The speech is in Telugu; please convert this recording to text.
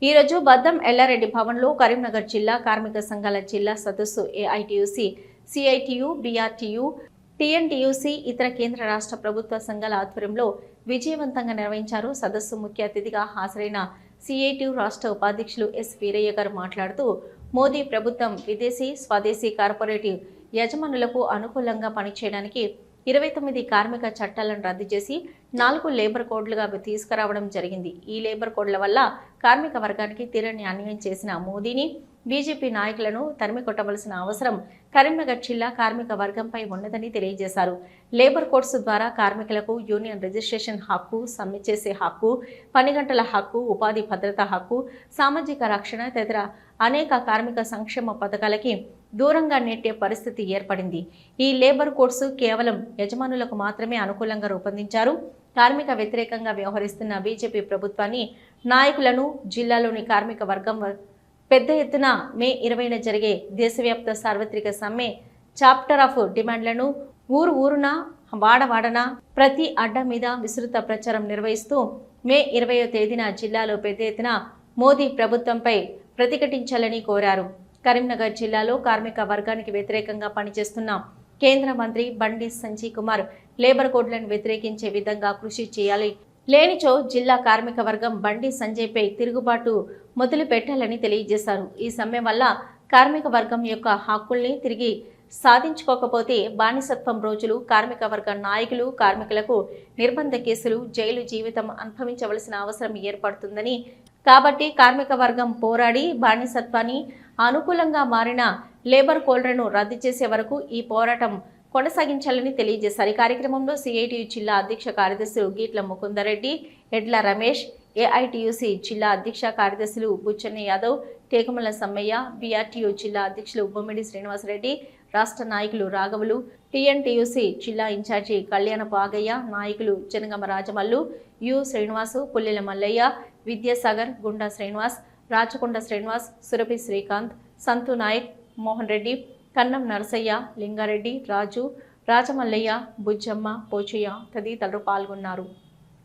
ఈరోజు బద్దం ఎల్లారెడ్డి భవన్లో కరీంనగర్ జిల్లా కార్మిక సంఘాల జిల్లా సదస్సు ఏఐటియుసి, సిఐటియు, బిఆర్టియు, టిఎన్టీయూసీ ఇతర కేంద్ర రాష్ట్ర ప్రభుత్వ సంఘాల ఆధ్వర్యంలో విజయవంతంగా నిర్వహించారు. సదస్సు ముఖ్య అతిథిగా హాజరైన సిఐటియు రాష్ట్ర ఉపాధ్యక్షులు ఎస్ వీరయ్య గారు మాట్లాడుతూ, మోదీ ప్రభుత్వం విదేశీ, స్వదేశీ కార్పొరేటివ్ యజమానులకు అనుకూలంగా పనిచేయడానికి 29 కార్మిక చట్టాలను రద్దు చేసి 4 లేబర్ కోడ్లుగా తీసుకురావడం జరిగింది. ఈ లేబర్ కోడ్ల వల్ల కార్మిక వర్గానికి తీరని అన్యాయం చేసిన మోదీని, బీజేపీ నాయకులను తరిమి కొట్టవలసిన అవసరం కరీంనగర్ జిల్లా కార్మిక వర్గంపై ఉన్నదని తెలియజేశారు. లేబర్ కోడ్స్ ద్వారా కార్మికులకు యూనియన్ రిజిస్ట్రేషన్ హక్కు, సమ్మె చేసే హక్కు, పని గంటల హక్కు, ఉపాధి భద్రత హక్కు, సామాజిక రక్షణ తదితర అనేక కార్మిక సంక్షేమ పథకాలకి దూరంగా నెట్టే పరిస్థితి ఏర్పడింది. ఈ లేబర్ కోడ్స్ కేవలం యజమానులకు మాత్రమే అనుకూలంగా రూపొందించారు. కార్మిక వ్యతిరేకంగా వ్యవహరిస్తున్న బీజేపీ ప్రభుత్వాన్ని, నాయకులను జిల్లాలోని కార్మిక వర్గం పెద్ద ఎత్తున మే 20న జరిగే దేశవ్యాప్త సార్వత్రిక సమ్మె చాప్టర్ ఆఫ్ డిమాండ్లను ఊరున వాడవాడన ప్రతి అడ్డ మీద విస్తృత ప్రచారం నిర్వహిస్తూ మే 20వ తేదీన జిల్లాలో పెద్ద ఎత్తున మోదీ ప్రభుత్వంపై ప్రతిఘటించాలని కోరారు. కరీంనగర్ జిల్లాలో కార్మిక వర్గానికి వ్యతిరేకంగా పనిచేస్తున్న కేంద్ర మంత్రి బండి సంజయ్ కుమార్ లేబర్ కోడ్లను వ్యతిరేకించే విధంగా కృషి చేయాలి. లేనిచో జిల్లా కార్మిక వర్గం బండి సంజయ్పై తిరుగుబాటు మొదలు పెట్టాలని తెలియజేశారు. ఈ సమ్మె వల్ల కార్మిక వర్గం యొక్క హక్కుల్ని తిరిగి సాధించుకోకపోతే బానిసత్వం రోజులు, కార్మిక వర్గ నాయకులు, కార్మికులకు నిర్బంధ కేసులు, జైలు జీవితం అనుభవించవలసిన అవసరం ఏర్పడుతుందని, కాబట్టి కార్మిక వర్గం పోరాడి బానిసత్వాన్ని అనుకూలంగా మారిన లేబర్ కోడ్లను రద్దు చేసే వరకు ఈ పోరాటం కొనసాగించాలని తెలియజేశారు. ఈ కార్యక్రమంలో సిఐటియు జిల్లా అధ్యక్ష కార్యదర్శులు గీట్ల ముకుందరెడ్డి, ఎడ్ల రమేష్, ఏఐటియుసి జిల్లా అధ్యక్ష కార్యదర్శులు బుచ్చన్న యాదవ్, టేకమల సమ్మయ్య, బిఆర్టియు జిల్లా అధ్యక్షులు బొమ్మిడి శ్రీనివాసరెడ్డి, రాష్ట్ర నాయకులు రాఘవులు, టిఎన్టీయూసీ జిల్లా ఇన్ఛార్జి కళ్యాణపు ఆగయ్య, నాయకులు జనగమ రాజమల్లు, యు శ్రీనివాసు, పుల్లెల మల్లయ్య, విద్యాసాగర్, గుండా శ్రీనివాస్, రాచకొండ శ్రీనివాస్, సురభి శ్రీకాంత్, సంతు నాయక్, మోహన్ రెడ్డి, కన్నం నరసయ్య, లింగారెడ్డి, రాజు, రాజమల్లయ్య, బుజ్జమ్మ, పోచయ్య తదితరులు పాల్గొన్నారు.